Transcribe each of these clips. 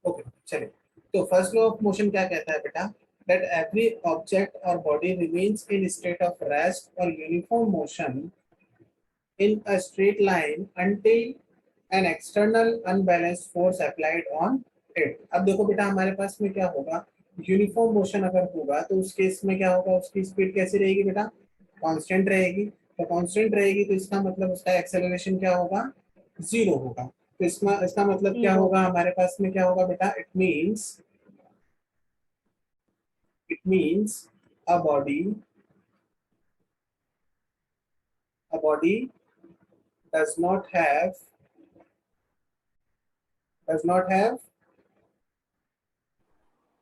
Okay चलिए, तो first law of motion क्या कहता है बेटा, that every object or body remains in state of rest or uniform motion in a straight line until an external unbalanced force applied on it। अब देखो बेटा हमारे पास में क्या होगा, यूनिफॉर्म मोशन अगर होगा तो उस केस में क्या होगा, उसकी स्पीड कैसी रहेगी बेटा, कांस्टेंट रहेगी। तो कांस्टेंट रहेगी तो इसका मतलब उसका एक्सेलरेशन क्या होगा, जीरो होगा। तो इसमें इसका मतलब क्या जीरो। होगा हमारे पास में, क्या होगा बेटा, it means a body does not have does not have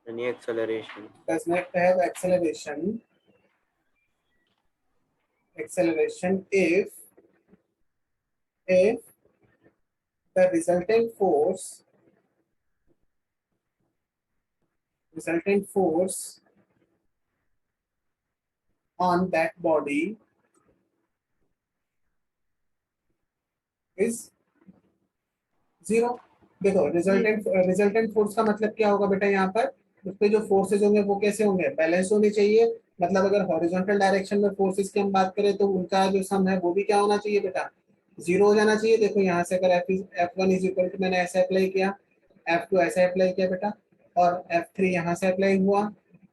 any acceleration does not have acceleration if the resultant force on that body is zero. देखो रिजल्टेंट फोर्स का मतलब क्या होगा बेटा, यहाँ पर उस पे जो फोर्सेज होंगे वो कैसे होंगे, बैलेंस होने चाहिए। मतलब अगर हॉरिजॉन्टल डायरेक्शन में फोर्सेस की हम बात करें तो उनका जो सम है वो भी क्या होना चाहिए बेटा, जीरो हो जाना चाहिए। देखो यहाँ से अगर F1 इज इक्वल टू, मैंने ऐसे अप्लाई किया, F2 ऐसे अप्लाई किया बेटा, और F3 यहाँ से अप्लाई हुआ,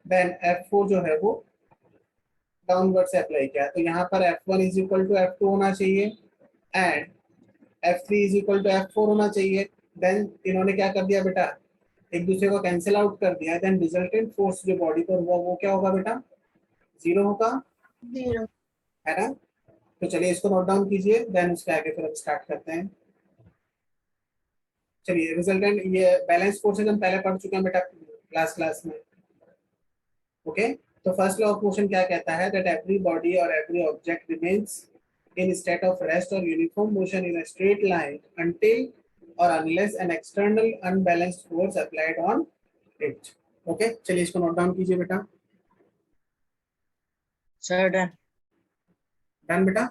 देन F4 जो है वो डाउनवर्ड से अप्लाई किया। तो यहाँ पर F1 is equal to F2 होना चाहिए and F3 is equal to F4 होना चाहिए। देन इन्होंने क्या कर दिया बेटा, एक दूसरे को कैंसिल आउट कर दिया। देन रिजल्टेंट फोर्स जो बॉडी पर हुआ वो क्या होगा बेटा, जीरो होगा, जीरो। है ना। तो चलिए इसको नोट डाउन कीजिए, देन उसके आगे फिर हम स्टार्ट करते हैं। चलिए रिजल्टेंट, ये बैलेंस फोर्सेज हम पहले पढ़ चुके हैं बेटा क्लास में। ओके, तो फर्स्ट लॉ ऑफ मोशन क्या कहता है, दैट एवरी बॉडी और every object remains in state of rest or uniform motion in a straight line until or unless an external unbalanced force applied on it। Okay चलिए इसको note down कीजिए बेटा। Sir done. Done बेटा।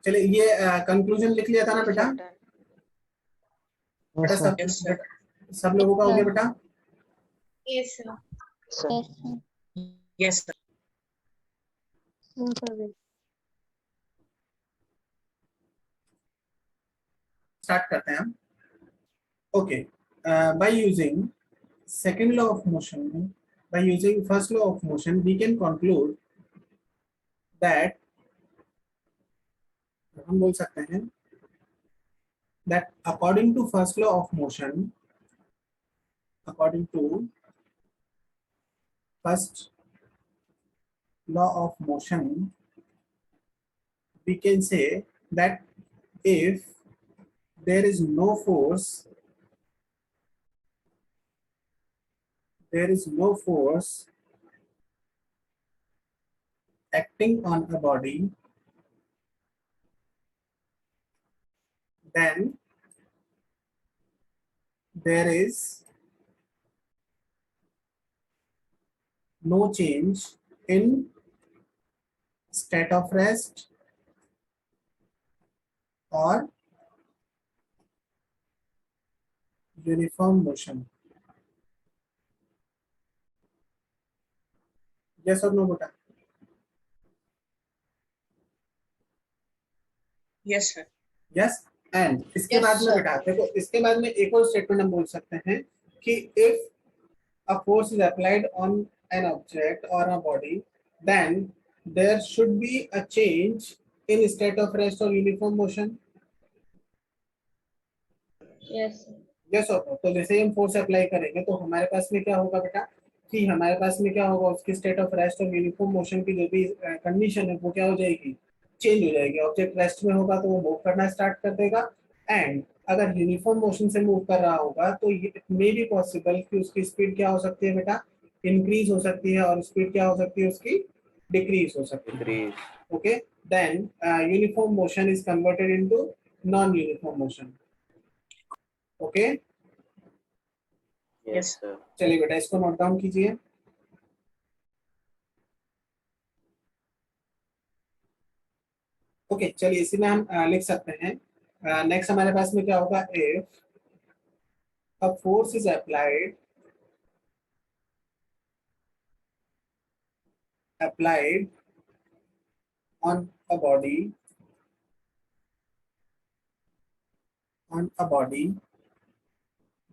चलिए ये conclusion लिख लिया था ना बेटा, बेटा सब लोगों का हो गया बेटा। Yes sir. Yes sir. Start करते हैं हम। Okay, by using second law of motion, by using first law of motion we can conclude that, हम बोल सकते हैं that according to first law of motion, according to first law of motion, we can say that if there is no force, acting on a body, then there is no change in state of rest or uniform motion। yes or no बेटा? Yes sir. Yes. And इसके Yes, बाद में sir. बेटा देखो, इसके बाद में एक और स्टेटमेंट हम बोल सकते हैं कि if a force is applied on an object or a body, then there should be a change in state of rest or uniform motion। Yes. yes or no? तो जैसे ही हम फोर्स अप्लाई करेंगे तो हमारे पास में क्या होगा बेटा, कि हमारे पास में क्या होगा, उसकी स्टेट ऑफ रेस्ट और यूनिफॉर्म मोशन की जो भी कंडीशन है वो क्या हो जाएगी, चेंज हो जाएगी। ऑब्जेक्ट रेस्ट में होगा तो वो मूव करना स्टार्ट कर देगा, एंड अगर यूनिफॉर्म मोशन से मूव कर रहा होगा तो इट मे बी पॉसिबल कि उसकी स्पीड क्या हो सकती है बेटा, इंक्रीज हो सकती है, और स्पीड क्या हो सकती है उसकी, डिक्रीज हो सकती है। Okay, then uniform motion is converted into non uniform motion. Okay yes sir. चलिए बेटा इसको नोट डाउन कीजिए। ओके चलिए इसी में हम लिख सकते हैं। नेक्स्ट हमारे पास में क्या होगा, if a force is applied on a body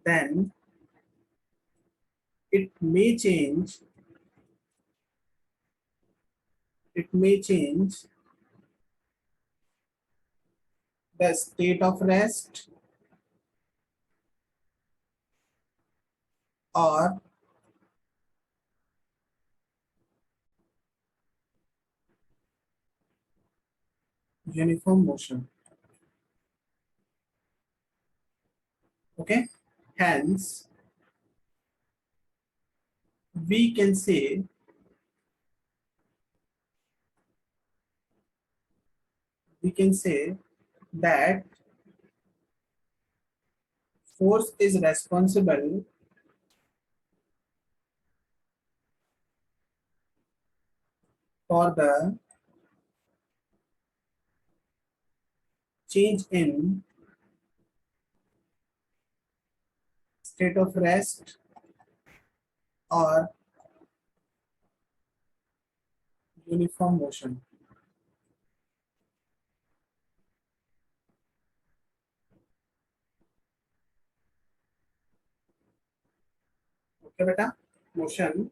then it may change the state of rest or uniform motion. Okay, hence we can say that force is responsible for the change in state of rest or uniform motion. Okay बेटा, motion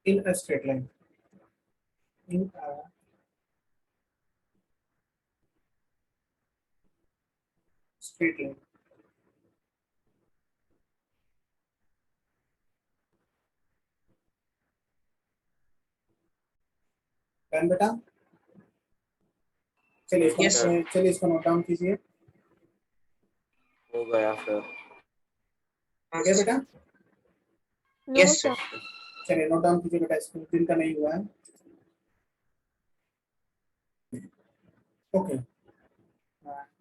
in a straight line, in a straight line. Done बेटा, चलिए Yes, sir. इसको note down कीजिए. हो गया sir. हो गया बेटा? Yes, sir. चलिए नोट डाउन कीजिए बेटा, इसको जिनका नहीं हुआ है. Okay.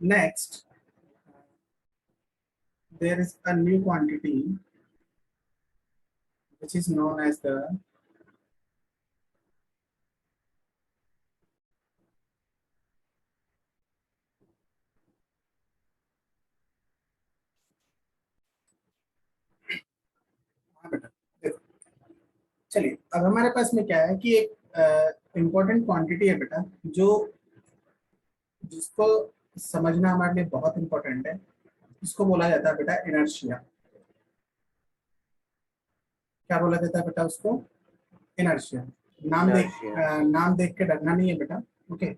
Next, there is a new quantity which is known as the चलिए अब हमारे पास में क्या है कि एक इम्पोर्टेंट क्वांटिटी है बेटा, जो जिसको समझना हमारे लिए बहुत इंपॉर्टेंट है. इसको बोला जाता है बेटा इनर्शिया. क्या बोला जाता है बेटा उसको? इनर्शिया. नाम देख के डरना नहीं है बेटा. ओके,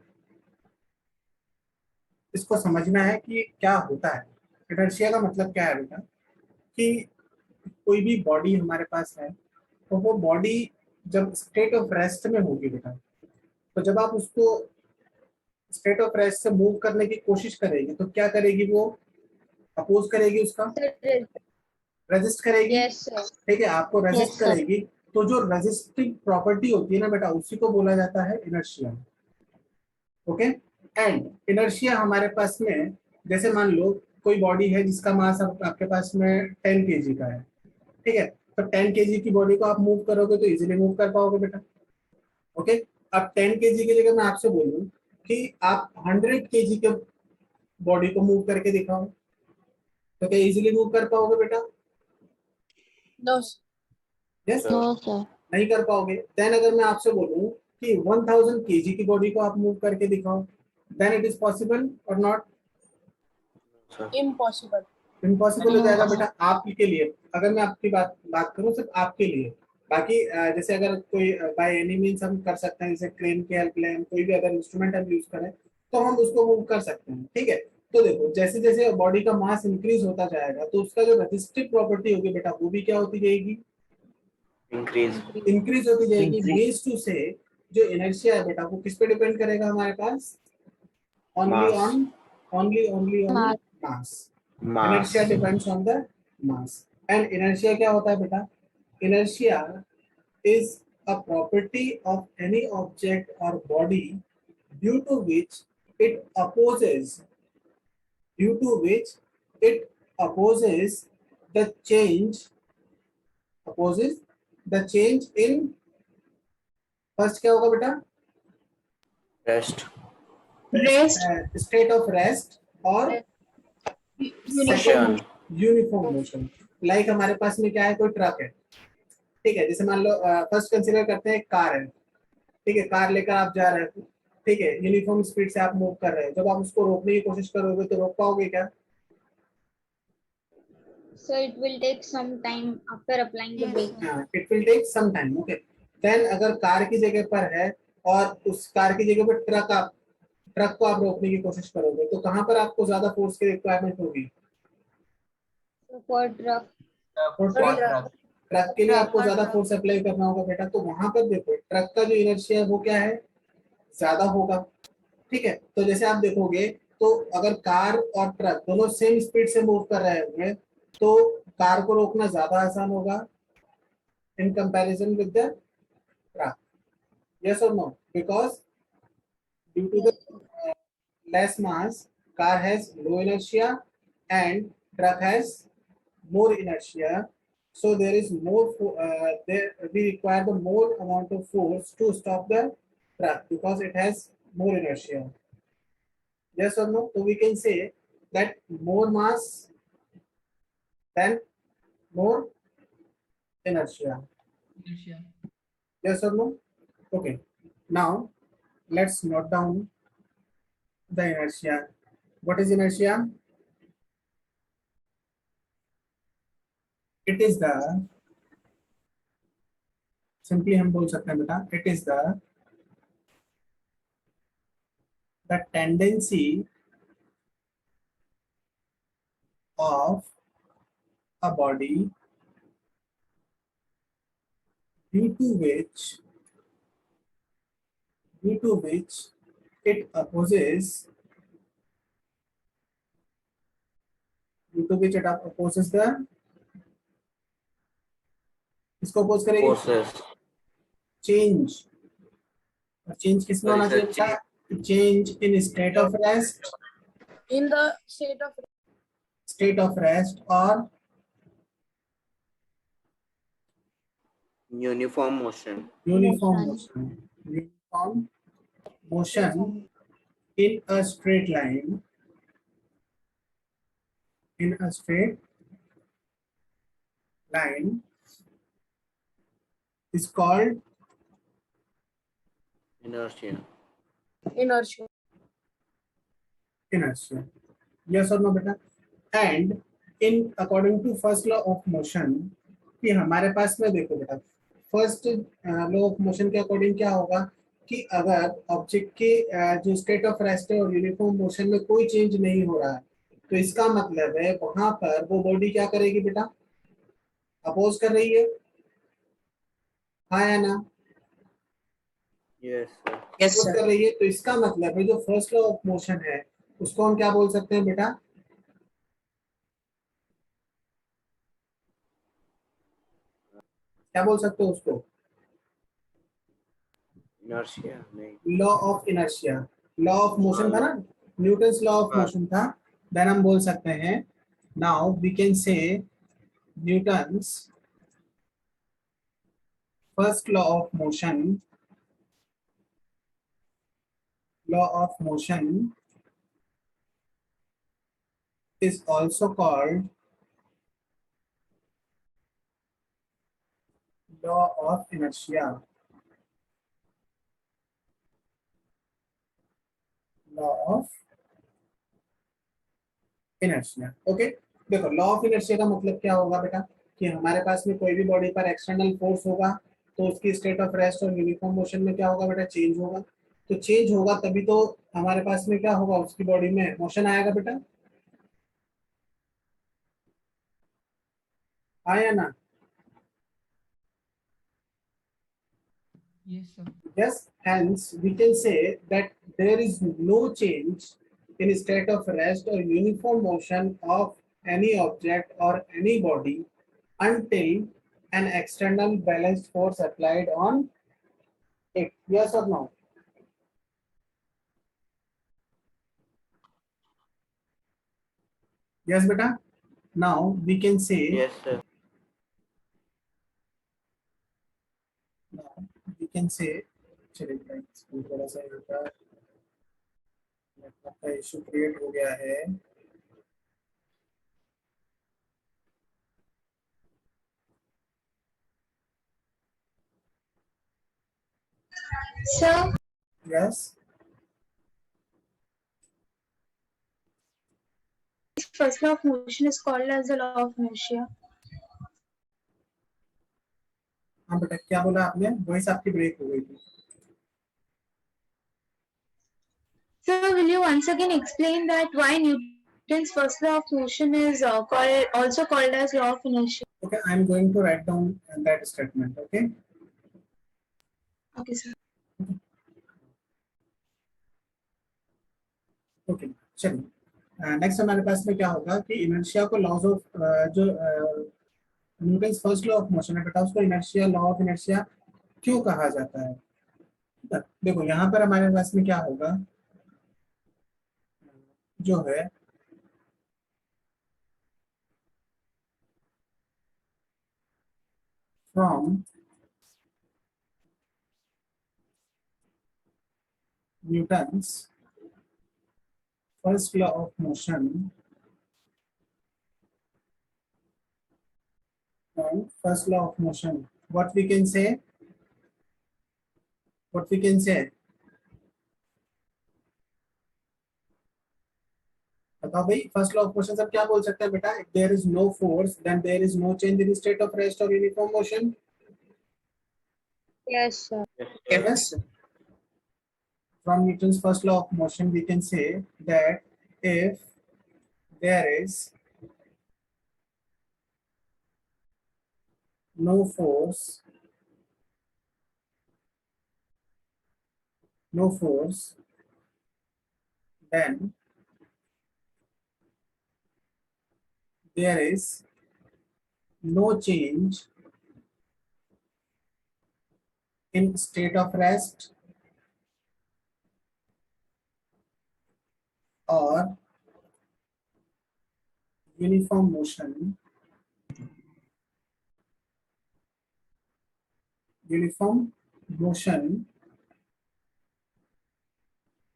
इसको समझना है कि क्या होता है. इनर्शिया का मतलब क्या है बेटा, कि कोई भी बॉडी हमारे पास है तो वो बॉडी जब स्टेट ऑफ रेस्ट में होगी बेटा, तो जब आप उसको स्टेट ऑफ रेस्ट से मूव करने की कोशिश करेगी तो क्या करेगी? वो अपोज करेगी, उसका रेजिस्ट करेगी. Yes, sir. ठीक है, आपको रेजिस्ट Yes, sir. करेगी. तो जो रेजिस्टिंग प्रॉपर्टी होती है ना बेटा, उसी को बोला जाता है इनर्शिया. ओके, एंड इनर्शिया हमारे पास में, जैसे मान लो कोई बॉडी है जिसका मास आपके पास में 10 kg का है. ठीक है, तो 10 kg की बॉडी को आप मूव करोगे तो इजीली मूव कर पाओगे बेटा. ओके, अब 10 kg की जगह मैं आपसे बोलूं कि आप 100 kg के बॉडी को मूव करके दिखाओ, तो क्या इजीली मूव कर पाओगे बेटा? No. Yes, No, sir. नहीं कर पाओगे. देन अगर मैं आपसे बोलूं कि 1000 kg की बॉडी को आप मूव करके दिखाओ, देन इट इज पॉसिबल और नॉट? Impossible. इम्पॉसिबल हो जाएगा बेटा आपके लिए. अगर मैं आपकी बात करूं सिर्फ आपके लिए. बाकी जैसे अगर कोई बाय एनी मीन्स हम कर सकते हैं, जैसे क्रेन की हेल्प लें, कोई भी अदर इंस्ट्रूमेंट हम यूज करें तो हम उसको मूव कर सकते हैं. ठीक है, तो देखो जैसे जैसे बॉडी का मास इंक्रीज होता जाएगा तो उसका जो रेजिस्टिव प्रॉपर्टी होगी बेटा वो भी क्या होती जाएगी? इंक्रीज होती जाएगी. मीन्स टू से जो इनर्शिया है बेटा वो किस पे डिपेंड करेगा हमारे पास? Only on mass. Inertia depends on the mass. And inertia क्या होता है बेटा? Inertia is a property of any object or body due to which it opposes the change in, first क्या होगा बेटा? Rest. Rest. State of rest or Motion. Uniform motion. Like हमारे पास में क्या है, कोई ट्रक है, ठीक है, जैसे मान लो फर्स्ट कंसीडर करते हैं कार है, ठीक है, कार लेकर आप जा रहे हैं, ठीक है, यूनिफॉर्म स्पीड से आप मूव कर रहे हैं, जब आप उसको रोकने की कोशिश करोगे तो रोक पाओगे क्या? So it will take some time after applying the brake. It will take some time, okay. देन अगर कार की जगह पर है और उस कार की जगह पर ट्रक को आप रोकने की कोशिश करोगे तो कहां पर आपको ज्यादा फोर्स की रिक्वायरमेंट होगी? So for truck, और ट्रक के लिए आपको ज्यादा फोर्स अप्लाई करना होगा बेटा, तो वहां पर देखो ट्रक का जो इनर्शिया है वो क्या है, ज्यादा होगा, ठीक है। तो जैसे आप देखोगे तो अगर कार और ट्रक दोनों सेम स्पीड से मूव कर रहे होंगे तो कार को रोकना ज्यादा आसान होगा in comparison with the truck. Yes और no? Because due to the less mass, car has low inertia and truck has more inertia, so there is more we require the more amount of force to stop the truck because it has more inertia. Yes or no? So we can say that more mass than more inertia. Yes or no? Okay, now let's note down the inertia. What is inertia? It is the, simply हम बोल सकते हैं बेटा, it is the tendency of a body due to which due to which it opposes due to which it opposes the, इसको oppose करेगी Forces. Change, और change किसमें Sorry, होना sir. चाहिए? Change in state of rest, in the state of rest और Uniform motion. Uniform motion. Uniform motion in a straight line, in a straight line is called Inertia. inertia. inertia. Yes or no बेटा? And in according to first law of motion, कि हमारे पास में देखो बेटा, first law of motion के according क्या होगा कि अगर ऑब्जेक्ट के जो स्टेट ऑफ रेस्ट है और यूनिफॉर्म मोशन में कोई चेंज नहीं हो रहा है तो इसका मतलब है वहां पर वो बॉडी क्या करेगी बेटा? अपोज कर रही है, हाँ या ना? Yes, sir. अपोज कर रही है, तो इसका मतलब है जो फर्स्ट लॉ ऑफ मोशन है उसको हम क्या बोल सकते हैं बेटा? क्या बोल सकते हो उसको? Inertia. नहीं. Law of inertia, law of motion था ना, न्यूटन्स लॉ ऑफ हाँ. मोशन था। देन हम बोल सकते हैं, now we can say Newton's first law of motion, law of motion is also called law of inertia, law of inertia। Okay, देखो law of inertia का मतलब क्या होगा बेटा कि हमारे पास में कोई भी बॉडी पर एक्सटर्नल फोर्स होगा तो उसकी स्टेट ऑफ रेस्ट और यूनिफॉर्म मोशन में क्या होगा बेटा? चेंज होगा। तो चेंज होगा तभी तो हमारे पास में क्या होगा, उसकी बॉडी में मोशन आएगा बेटा, आया ना? Yes, sir. Yes, hence we can say that there is no change in state of rest or uniform motion of any object or any body until an external balanced force applied on it. Yes or no? Yes, beta. Now we can say, Yes, sir. now we can say, चलिए बेटा, इसको थोड़ा सा यहाँ पर network का issue create हो गया है। Sir, Yes. first law of motion is called as the law of inertia. हाँ बेटा, क्या बोला आपने? वॉइस आपकी ब्रेक हो गई थी. Sir, will you once again explain that why Newton's first law of motion is also called as law of inertia? Okay, I am going to write down that statement. Okay. Okay, sir. Okay, चलिए next हमारे पास में क्या होगा कि inertia को laws of जो Newton's first law of motion है बेटा, उसको इनर्शिया, लॉ ऑफ इनर्शिया क्यों कहा जाता है? देखो यहाँ पर हमारे पास में क्या होगा, जो है from Newton's first law of motion and first law of motion, what we can say, बताओ भाई, फर्स्ट लॉ ऑफ मोशन सब क्या बोल सकते हैं बेटा? If there is no force then there is no change in state of rest और uniform motion. Yes, sir. Yes. From Newton's first law of motion we can say that if there is no force, then there is no change in state of rest or uniform motion.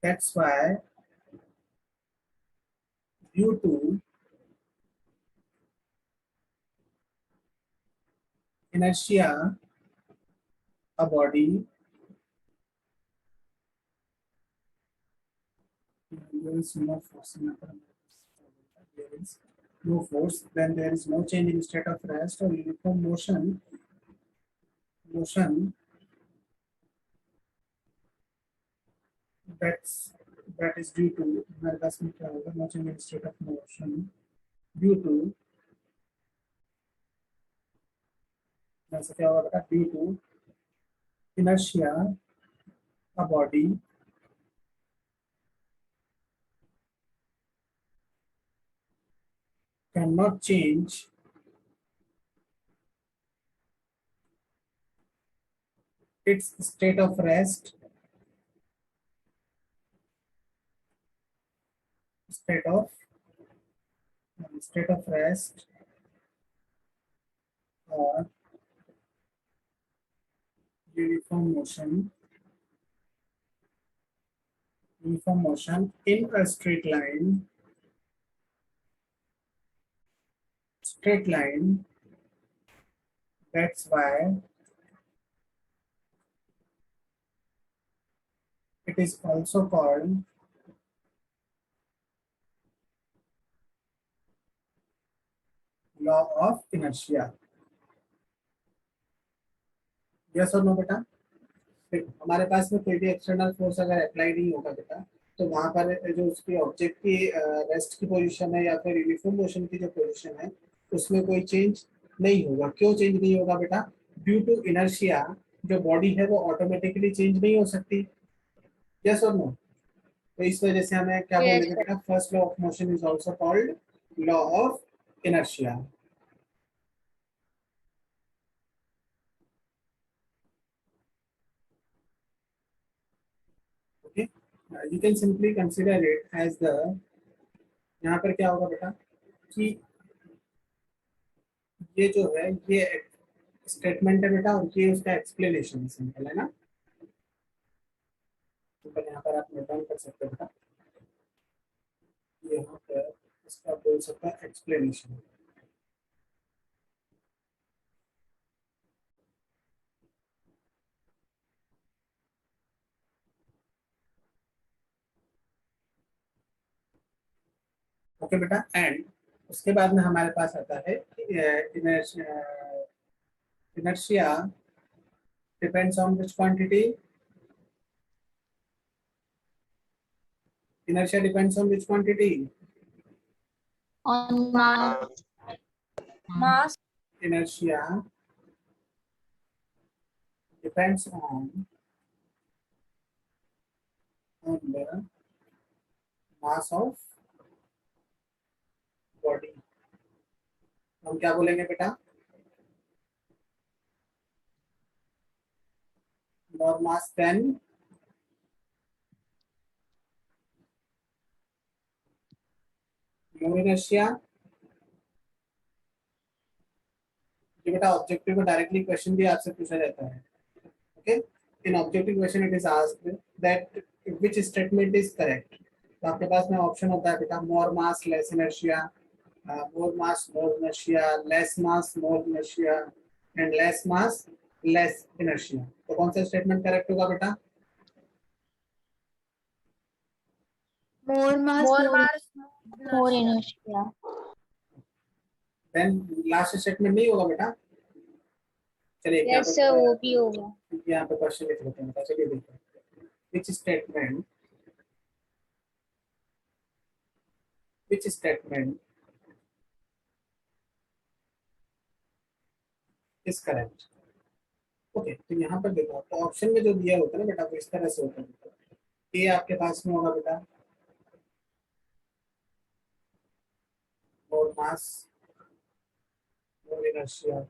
That's why due to inertia, a body, there is no force, there is no force, then there is no change in state of rest or uniform motion. That is due to हमारे पास में क्या होगा, no change in state of motion due to, ऐसा क्या होगा बेटा, due to inertia, a body cannot change its state of rest, state of rest or uniform motion in a straight line. That's why it is also called law of inertia. Yes or no बेटा? हमारे पास में कोई भी external force अगर apply नहीं होगा बेटा, तो वहां पर जो उसके ऑब्जेक्ट की रेस्ट की पोजीशन है या फिर यूनिफॉर्म मोशन की जो पोजीशन है, उसमें कोई चेंज नहीं होगा. क्यों चेंज नहीं होगा बेटा? ड्यू टू इनर्शिया जो बॉडी है वो ऑटोमेटिकली चेंज नहीं हो सकती. यस और नो? तो इस वजह से हमें क्या बोल Yes, देंगे बेटा, first law of motion is also called law of inertia. Okay, you can simply consider it as the, यहाँ पर क्या होगा बेटा कि ये जो है ये स्टेटमेंट है बेटा, और ये उसका एक्सप्लेनेशन सिंपल है ना. सिंपल यहाँ पर आप नोट डाउन कर सकते हो बेटा, यहाँ पर इसका बोल सकता है एक्सप्लेनेशन. ओके बेटा, एंड उसके बाद में हमारे पास आता है inertia depends on which quantity, inertia depends on which quantity? On mass. Mass. Inertia depends on the mass of body. हम क्या बोलेंगे बेटा? more mass than more inertia. ये बेटा ऑब्जेक्टिव को डायरेक्टली क्वेश्चन भी आपसे पूछा जाता है. Okay, in objective question it is asked that which statement is correct. तो आपके पास में ऑप्शन होता है बेटा more mass less inertia, more mass more inertia, less mass more inertia and less mass less inertia. तो कौन सा स्टेटमेंट करेक्ट होगा बेटा? More mass. More inertia. Then last statement नहीं होगा बेटा? चलिए Yes sir, वो भी होगा. यहाँ पे क्वेश्चन लिख लेते हैं. चलिए देखते हैं which statement is correct. Okay, तो यहाँ पर देखो तो ऑप्शन में जो दिया होता है ना बेटा वो इस तरह से होता है. ए आपके पास में होगा बेटा more mass more inertia,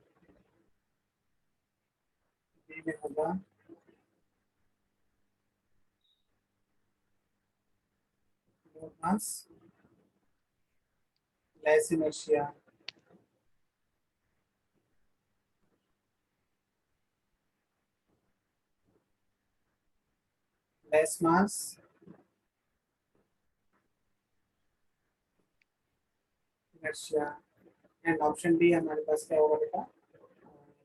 B में होगा more mass less inertia, less mass inertia and option D हमारे पास क्या होगा बेटा?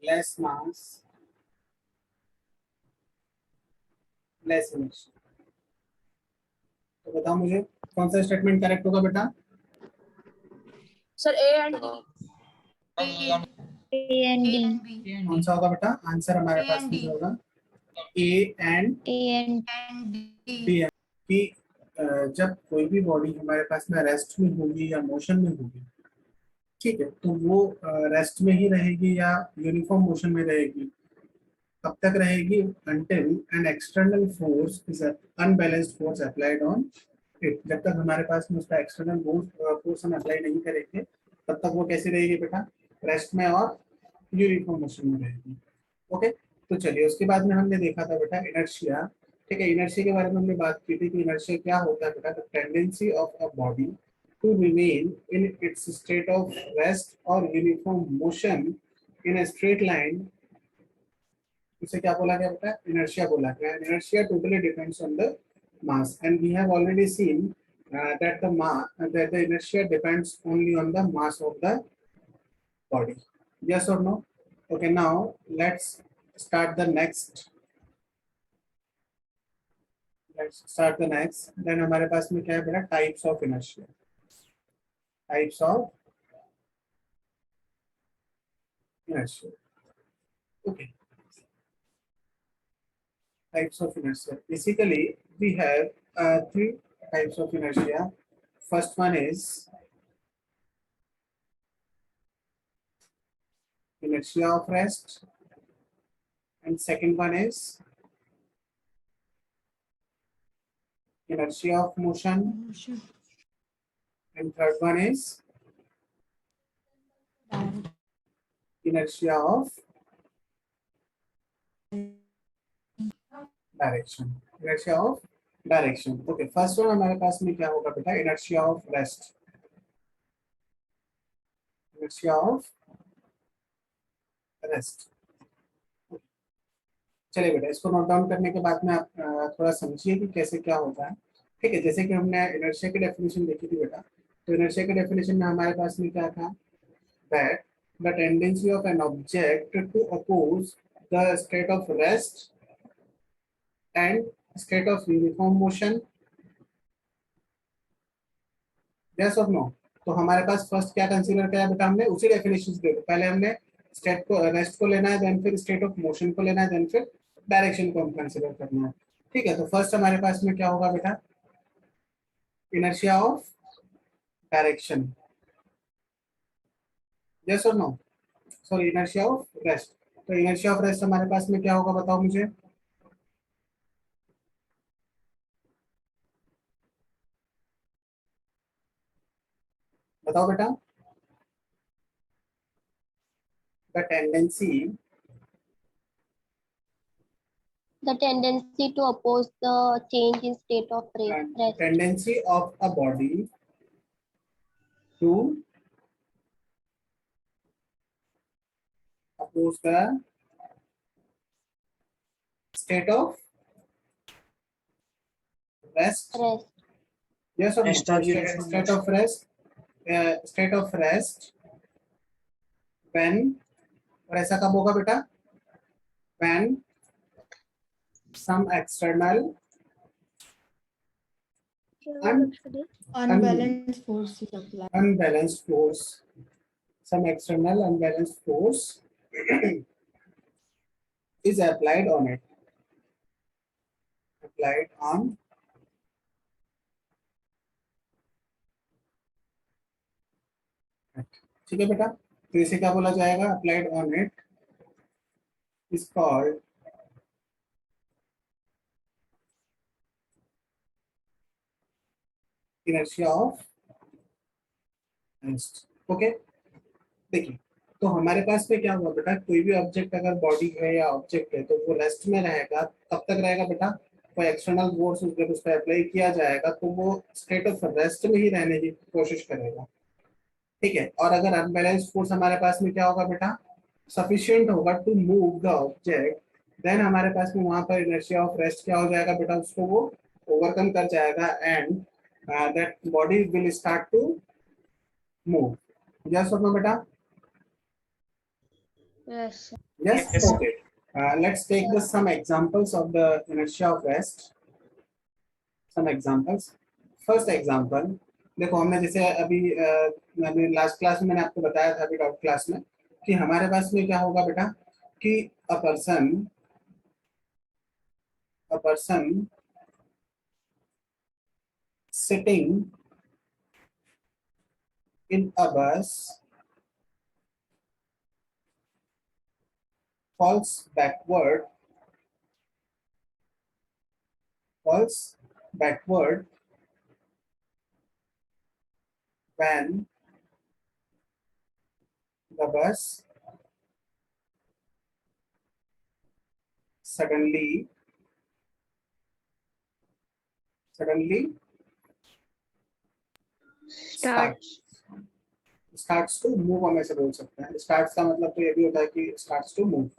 Less mass less inertia. तो बताओ मुझे कौन सा स्टेटमेंट करेक्ट होगा बेटा? Sir, A and D. A and D. कौन सा होगा बेटा? आंसर हमारे पास में जो होगा ए एंड डी. कि जब कोई भी बॉडी हमारे पास में रेस्ट में होगी या मोशन में होगी, ठीक है, तो वो रेस्ट में ही रहेगी या यूनिफॉर्म मोशन में रहेगी. कब तक रहेगी? until an external force is an unbalanced force applied on it. जब तक हमारे पास में उसका एक्सटर्नल फोर्स हम अप्लाई नहीं करेंगे तब तक वो कैसे रहेगी बेटा? रेस्ट में और यूनिफॉर्म मोशन में रहेगी. ओके, तो चलिए उसके बाद में हमने देखा था बेटा इनर्शिया. ठीक है, इनर्शिया के बारे में हमने बात की थी कि इनर्शिया क्या होता है बेटा? The tendency of a body to remain in its state of rest और uniform motion in a straight line. इसे क्या बोला गया बेटा? इनर्शिया बोला गया. Inertia totally depends on the mass and we have already seen that the inertia depends only on the mass of the body. Yes or no? Okay, now let's start the next. Then हमारे पास में क्या है बेटा? Types of inertia. Types of inertia. Okay, types of inertia. Basically, we have three types of inertia. First one is inertia of rest, and second one is inertia of motion, and third one is inertia of direction. Inertia of direction. Okay, first one हमारे पास में क्या होगा बेटा? Inertia of rest. Inertia of rest. चलिए बेटा, इसको note down करने के बाद में आप थोड़ा समझिए कि कैसे क्या होता है. ठीक है, जैसे कि हमने इनर्शिया की डेफिनेशन देखी थी बेटा, तो इनर्शिया की डेफिनेशन में हमारे पास में क्या था? That the tendency of an object to oppose the state of rest and state of uniform motion. Yes or no? तो हमारे पास फर्स्ट क्या कंसीडर किया बेटा हमने, उसी डेफिनेशन दे दो। पहले हमने स्टेट को, रेस्ट को लेना है, देन फिर स्टेट ऑफ मोशन को लेना है, देन फिर डायरेक्शन को हम कंसीडर करना है। ठीक है, तो फर्स्ट हमारे पास में क्या होगा बेटा, इनर्शिया ऑफ डायरेक्शन, यस और no, sorry inertia of rest. तो इनर्शिया ऑफ रेस्ट हमारे पास में क्या होगा बताओ मुझे, बताओ बेटा। The tendency, The tendency to oppose the change in state of rest. tendency of a body to oppose the state of rest, Rest. yes or no? Rest or State of rest, state of rest when, और ऐसा कब होगा बेटा, when some external unbalanced force is applied. unbalanced force, some external unbalanced force is applied on it, applied on it. ठीक है बेटा, तो इसे क्या बोला जाएगा, applied on it is called inertia of rest. Okay, देखिए तो हमारे पास में क्या हुआ बेटा, कोई भी ऑब्जेक्ट अगर बॉडी है या ऑब्जेक्ट है तो वो रेस्ट में रहेगा, कब तक रहेगा बेटा, कोई एक्सटर्नल फोर्स जब उस पर अप्लाई किया जाएगा तो वो स्टेट ऑफ रेस्ट में ही रहने की कोशिश करेगा। ठीक है, और अगर अनबैलेंस फोर्स हमारे पास में क्या होगा बेटा, सफिशिएंट होगा to move the object, then हमारे पास में वहां पर इनर्शिया ऑफ रेस्ट क्या हो जाएगा बेटा, उसको वो ओवरकम कर जाएगा and that body will start to move. Yes और नो बेटा, Yes. yes, Yes. okay. Let's take some examples of the inertia of rest. Some examples. First example, देखो हमने जैसे अभी लास्ट क्लास में मैंने आपको बताया था, अभी डाउट क्लास में, कि हमारे पास में क्या होगा बेटा, कि a person sitting in a bus falls backward when the bus suddenly starts to move, हम ऐसे बोल सकते हैं। स्टार्ट्स का मतलब तो ये भी होता है कि स्टार्ट्स टू मूव।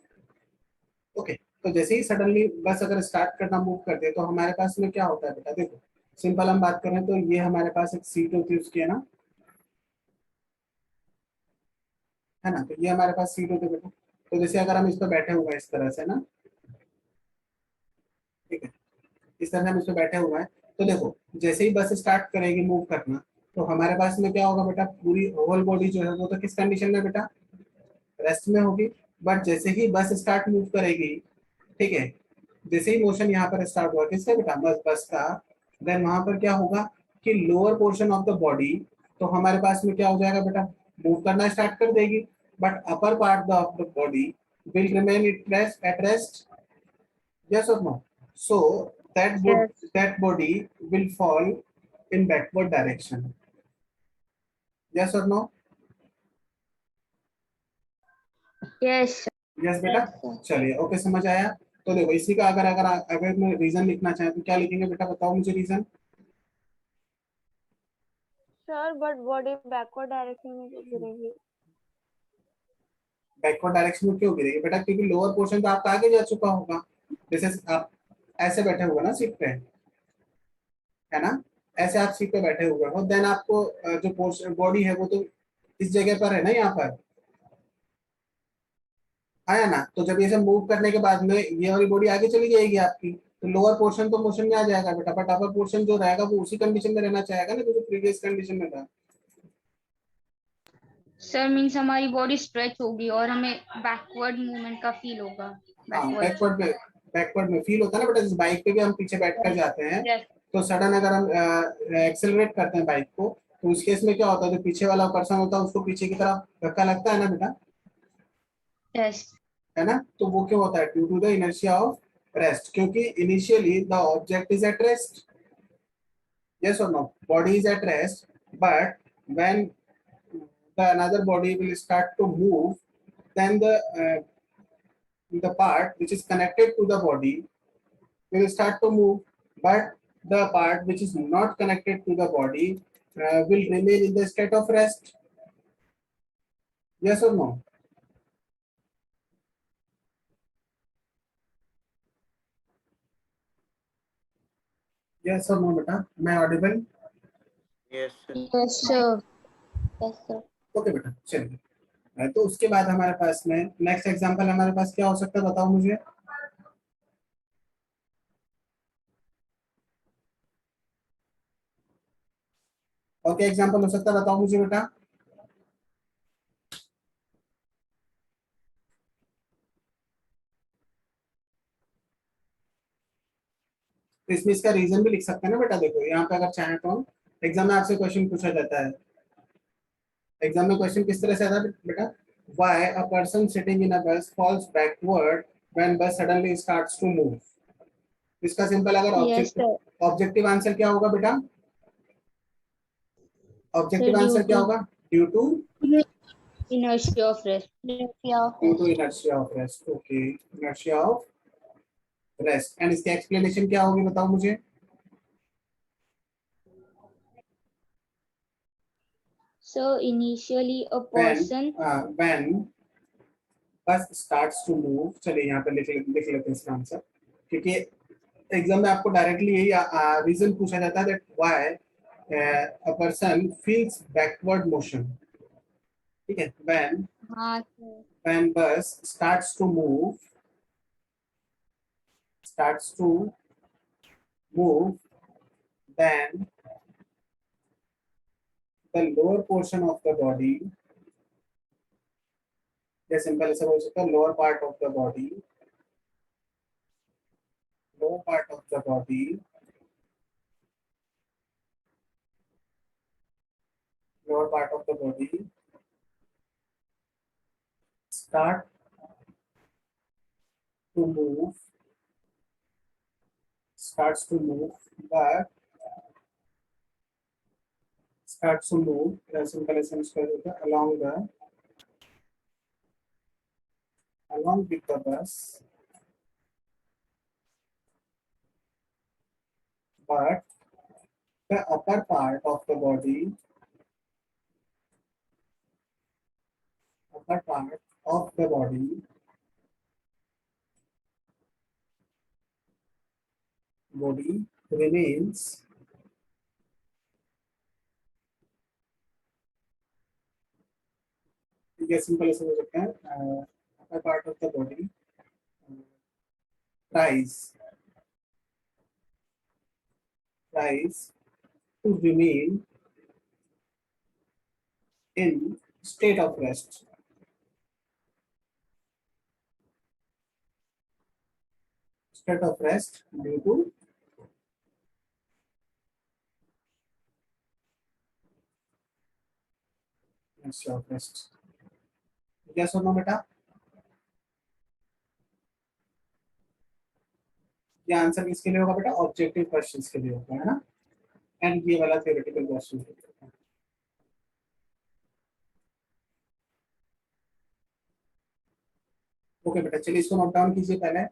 ओके, तो जैसे ही सडनली बस अगर स्टार्ट करना, मूव कर दे, तो हमारे पास में क्या होता है बेटा, देखो सिंपल हम बात करें तो ये हमारे पास एक सीट होती है उसकी, है ना, है ना, तो ये हमारे पास सीट होती है बेटा। तो जैसे अगर हम इस पर बैठे हुए हैं इस तरह से ना, ठीक है, इस तरह से हम इस पर बैठे हुए हैं, तो देखो जैसे ही बस स्टार्ट करेगी मूव करना, तो हमारे पास में क्या होगा बेटा, पूरी होल बॉडी जो है वो तो किस कंडीशन में बेटा, रेस्ट में होगी। बट जैसे ही बस स्टार्ट मूव करेगी, ठीक है, जैसे ही मोशन यहाँ पर स्टार्ट हुआ किसका बेटा, बस का, देन वहां पर क्या होगा कि lower portion of the body, तो हमारे पास में क्या हो जाएगा बेटा, मूव करना स्टार्ट कर देगी, but upper part of the body will remain at rest, yes or no? So that body will fall in backward direction, yes or no? Yes. yes बेटा, चलिए ओके, समझ आया। तो देखो इसी का अगर मैं रीजन लिखना चाहे तो क्या लिखेंगे बेटा, बताओ मुझे reason. Sir, but body backward direction में क्यों गिरेगी? बैकवर्ड डायरेक्शन में क्यों गिरेगी बेटा, क्योंकि लोअर पोर्शन तो आपका आगे जा चुका होगा। जैसे आप ऐसे बैठे हुए ना सीट पे, है ना, ऐसे आप सीट पे बैठे हुए हो, देन आपको जो पोर्शन बॉडी है वो तो इस जगह पर है ना, यहाँ पर आया ना, तो जब ये सब मूव करने के बाद में ये वाली बॉडी आगे चली जाएगी आपकी, तो लोअर पोर्शन तो मोशन में आ जाएगा बेटा, बट अपर पोर्शन जो रहेगा वो उसी कंडीशन में रहना चाहेगा ना, जो प्रीवियस कंडीशन में था। सर मीन्स हमारी बॉडी स्ट्रेच होगी और हमें बैकवर्ड मूवमेंट का फील होगा। हाँ, बैकवर्ड में फील होता है ना बेटा, जैसे बाइक पे भी हम पीछे बैठ कर जाते हैं यस तो सडन अगर हम एक्सेलरेट करते हैं बाइक को, तो उस केस में क्या होता है, जो पीछे वाला पर्सन होता है उसको पीछे की तरफ धक्का लगता है ना बेटा, यस है ना। तो वो क्यों होता है, due to the inertia of rest, क्योंकि initially the object is at rest, yes or no, body is at rest, but when the another body will start to move, then the part which is connected to the body will start to move, but the part which is not connected to the body will remain in the state of rest, yes or no. Yes or no beta, am I audible? Yes, sir. Yes, sir. Yes, sir. Okay बेटा, चलिए। तो उसके बाद हमारे पास में next example हमारे पास क्या हो सकता है, बताओ मुझे। और क्या एग्जांपल हो सकता है, बताओ मुझे बेटा। तो इसमें इसका रीजन भी लिख सकते हैं ना बेटा। देखो यहाँ पे अगर चाहे तो हम एग्जाम में आपसे क्वेश्चन पूछा जाता है, एग्जाम में क्वेश्चन किस तरह से आता है बेटा, why a person sitting in a bus falls backward when bus suddenly starts to move. इसका सिंपल अगर Yes, sir. ऑब्जेक्टिव आंसर क्या होगा बेटा, ऑब्जेक्टिव Due आंसर क्या to होगा, due to inertia of rest. Due to inertia of rest. Okay, inertia of rest. And इसकी explanation क्या होगी, बताओ मुझे। So initially a when person when बस स्टार्ट्स टू मूव, चलिए यहाँ पे लिख लेते हैं इसका आंसर, क्योंकि एग्जाम में आपको डायरेक्टली यही रीजन पूछा जाता है that why a person feels backward motion. ठीक है, हाँ when bus starts to move, then the lower portion of the body, या सिंपल ऐसे बोल सकते हैं, lower part of the body, lower part of the body lower part of the body start to move starts to move but starts to move simple as along with the bus, but the upper part of the body body remains ये simple ऐसे हो सकता है, upper part of the body tries to remain in state of rest, due to inertia of rest। yes or no बेटा, ये answer किसके लिए होगा बेटा, ऑब्जेक्टिव क्वेश्चंस के लिए होगा, है ना। एंड ये वाला थ्योरेटिकल क्वेश्चन के लिए होगा। ओके बेटा, चलिए इसको नोट डाउन कीजिए पहले।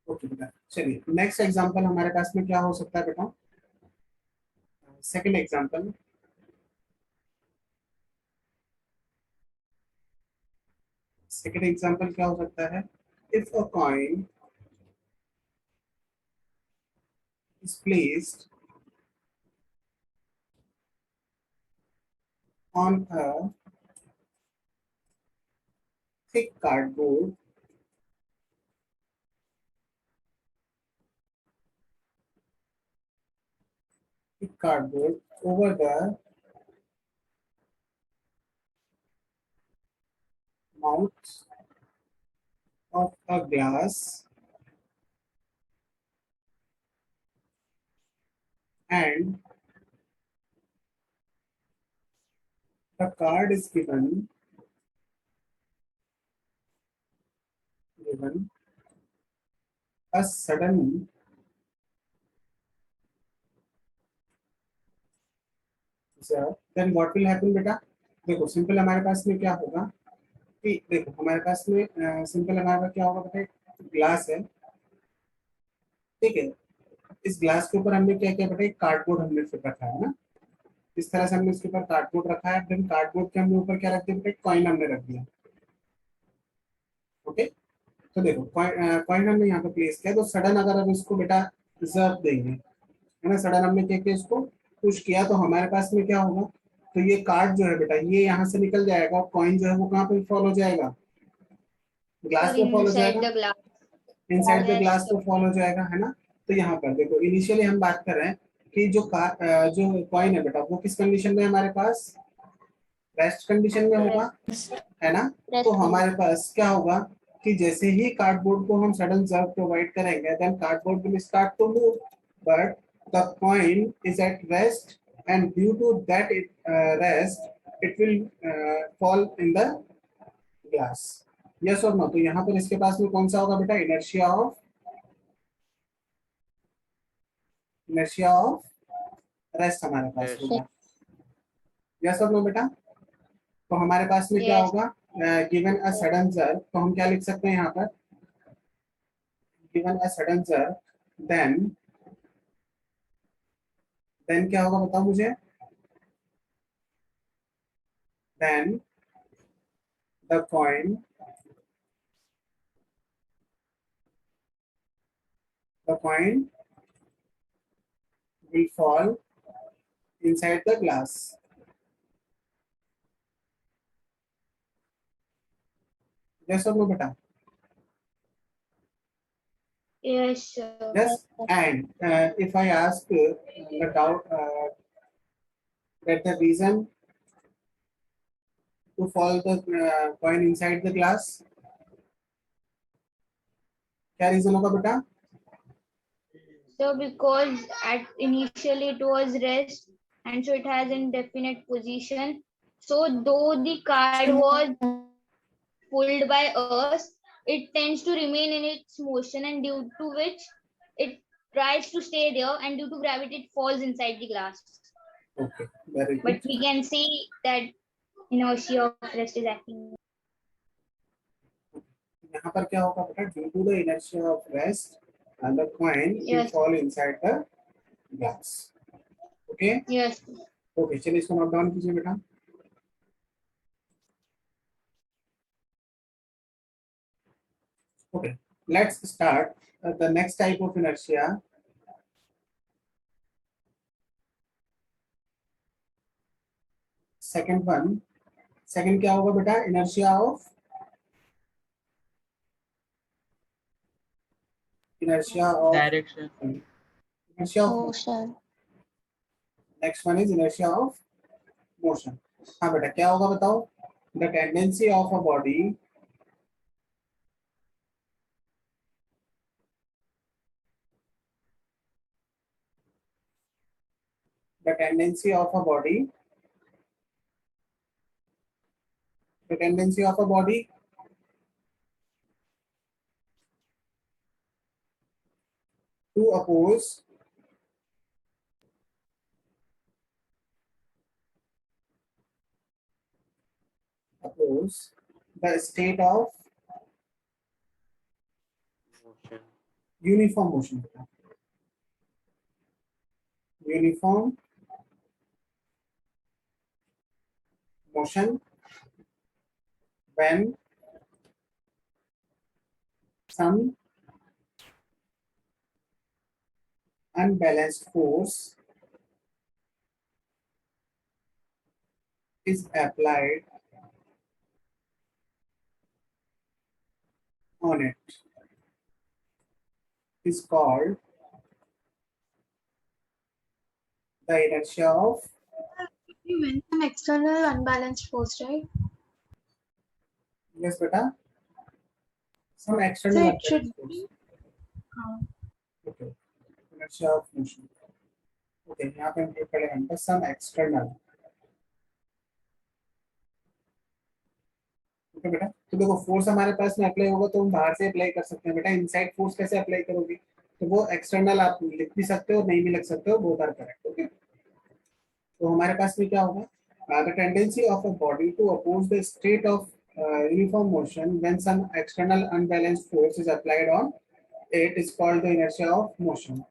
ओके बेटा, चलिए नेक्स्ट एग्जांपल हमारे पास में क्या हो सकता है बेटा, सेकंड एग्जांपल। सेकंड एग्जांपल क्या हो सकता है, if a coin is placed on a thick cardboard cardboard over the mouth of a glass and the card is given a sudden then what will happen बेटा? देखो simple हमारे पास में क्या होगा कि देखो हमारे पास में सिंपल हमारे पास क्या होगा बेटा, ग्लास है, ठीक है। इस ग्लास के ऊपर हमने क्या किया बेटा, एक कार्डबोर्ड हमने फिर रखा है ना, इस तरह से हमने इसके ऊपर कार्डबोर्ड रखा है। देन कार्डबोर्ड के हमने ऊपर क्या रख दिया बेटा, कॉइन हमने रख दिया। ओके, तो देखो कॉइन हमने यहाँ पे प्लेस किया, तो सडन अगर हम इसको बेटा जर्ब देंगे, है ना, सडन हमने क्या किया, इसको पुश किया, तो हमारे पास में क्या होगा, तो ये कार्ड जो है बेटा ये यहाँ से निकल जाएगा और कॉइन जो है वो कहाँ पे फॉल हो जाएगा, ग्लास पे फॉल हो inside जाएगा, the glass. Inside the Yes, glass पे फॉल हो जाएगा, है ना। तो यहाँ पर देखो इनिशियली हम बात कर रहे हैं कि जो कॉइन है बेटा वो किस कंडीशन में है हमारे पास, रेस्ट कंडीशन में होगा, है ना। तो Rest हमारे पास क्या होगा कि जैसे ही कार्डबोर्ड को हम सडन जर्व प्रोवाइड करेंगे, then cardboard will start to move, but the coin is at rest and due to that it rest it will fall in the glass. Yes और नो? तो यहाँ पर इसके पास में कौन सा होगा बेटा, इनर्शिया ऑफ रेस्ट हमारे पास Yes. होगा। यस और नो बेटा? तो हमारे पास में क्या Yes. होगा, गिवन अ सडन जर्व, तो हम क्या लिख सकते हैं यहाँ पर, given a sudden jerk then क्या होगा बताओ मुझे, then the coin will fall inside the glass. Yes or no beta? yes, sir. Yes. And if I ask the doubt that the reason to fall the coin inside the glass, क्या reason होगा बेटा? So because at initially it was rest, and so it has indefinite position. So though the card was pulled by us, it tends to remain in its motion, and due to which it tries to stay there, and due to gravity it falls inside the glass. Okay, very good. But we can see that inertia of rest is acting. यहाँ पर क्या होगा बेटा, due to the inertia of rest and the coin will Yes. fall inside the glass. Okay. Yes. Okay, चलिए इसको note down कीजिए बेटा। Okay, let's start the next type of inertia. Second one, second क्या होगा बेटा, inertia of Direction. inertia of motion. next one is inertia of motion. हाँ बेटा क्या होगा बताओ, the tendency of a body the tendency of a body the tendency of a body to oppose the state of Motion. uniform motion. Uniform motion when some unbalanced force is applied on it is called the inertia of You went some external unbalanced force, right? yes beta some So external it should unbalanced force. be. Okay, inertia of motion. Okay, यहाँ पे हम पढ़ेंगे some external. Okay बेटा, तो देखो force हमारे पास में अप्लाई होगा तो हम बाहर से अप्लाई कर सकते हैं बेटा। इनसाइड फोर्स कैसे अप्लाई करोगे? तो वो एक्सटर्नल आप लिख भी सकते हो नहीं भी लिख सकते हो, बोथ आर करेक्ट। ओके, तो हमारे पास में क्या होगा, the tendency of a body to oppose the state of uniform motion when some external unbalanced force is applied on it is called the inertia of motion.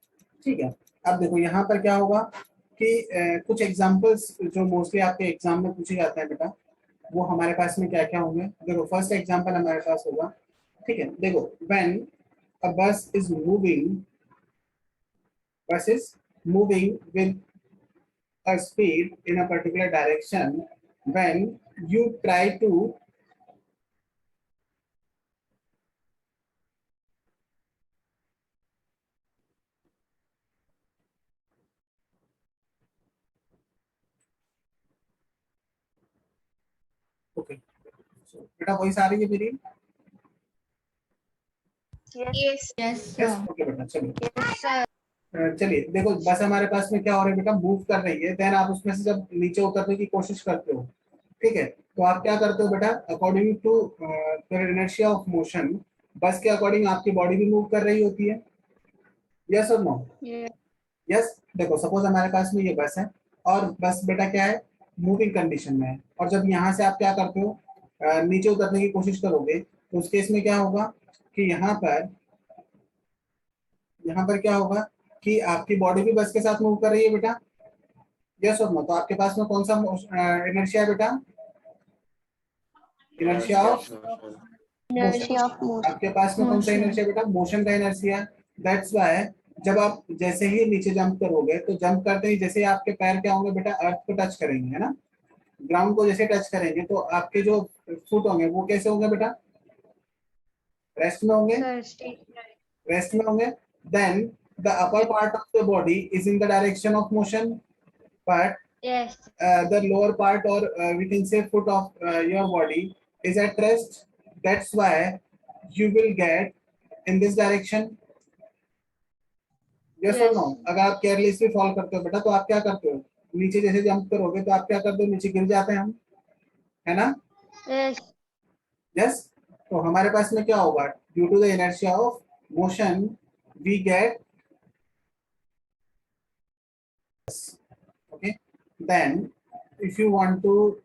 ठीक है, अब देखो यहाँ पर क्या होगा कि कुछ एग्जांपल्स जो मोस्टली आपके एग्जाम में पूछे जाते हैं बेटा, वो हमारे पास में क्या क्या होंगे। देखो फर्स्ट एग्जांपल हमारे पास होगा, ठीक है, देखो व्हेन अ बस is moving with a speed in a particular direction, when you try to okay, so बेटा वॉइस आ रही है मेरी? Yes. Yes, yes, sir. Okay बेटा चलिए। Yes, sir. चलिए देखो बस हमारे पास में क्या हो रहा है बेटा, मूव कर रही है, देन आप उसमें से जब नीचे उतरने की कोशिश करते हो, ठीक है, तो आप क्या करते हो बेटा, according to inertia of motion, bus के अकॉर्डिंग आपकी बॉडी भी मूव कर रही होती है। यस और नो? Yeah. यस, देखो सपोज हमारे पास में ये बस है और बस बेटा क्या है, मूविंग कंडीशन में है, और जब यहाँ से आप क्या करते हो, नीचे उतरने की कोशिश करोगे, तो उस केस में क्या होगा कि यहाँ पर क्या होगा कि आपकी बॉडी भी बस के साथ मूव कर रही है बेटा। यस और नो? तो आपके पास में कौन सा इनर्शिया है बेटा? Inertia of Inertia of motion. आपके पास में कौन सा इनर्शिया बेटा? मोशन का इनर्शिया। दैट्स व्हाई जब आप जैसे ही नीचे जंप करोगे, तो जंप करते ही जैसे ही आपके पैर क्या होंगे बेटा, अर्थ को टच करेंगे, है ना, ग्राउंड को जैसे टच करेंगे, तो आपके जो फुट होंगे वो कैसे होंगे बेटा? रेस्ट में होंगे, Sir, stay right. रेस्ट में होंगे। Then the upper part of the body is in the direction of motion, but Yes. the lower part, or we can say foot of your body is at rest. That's why you will get in this direction. Yes or Yes. no? अगर आप carelessly fall करते हो बेटा, तो आप क्या करते हो, नीचे जैसे जंप करोगे तो आप क्या करते हो, नीचे गिर जाते हैं हम, है ना? Yes. यस, तो हमारे पास में क्या होगा, due to the inertia of motion we get, okay, then if you want to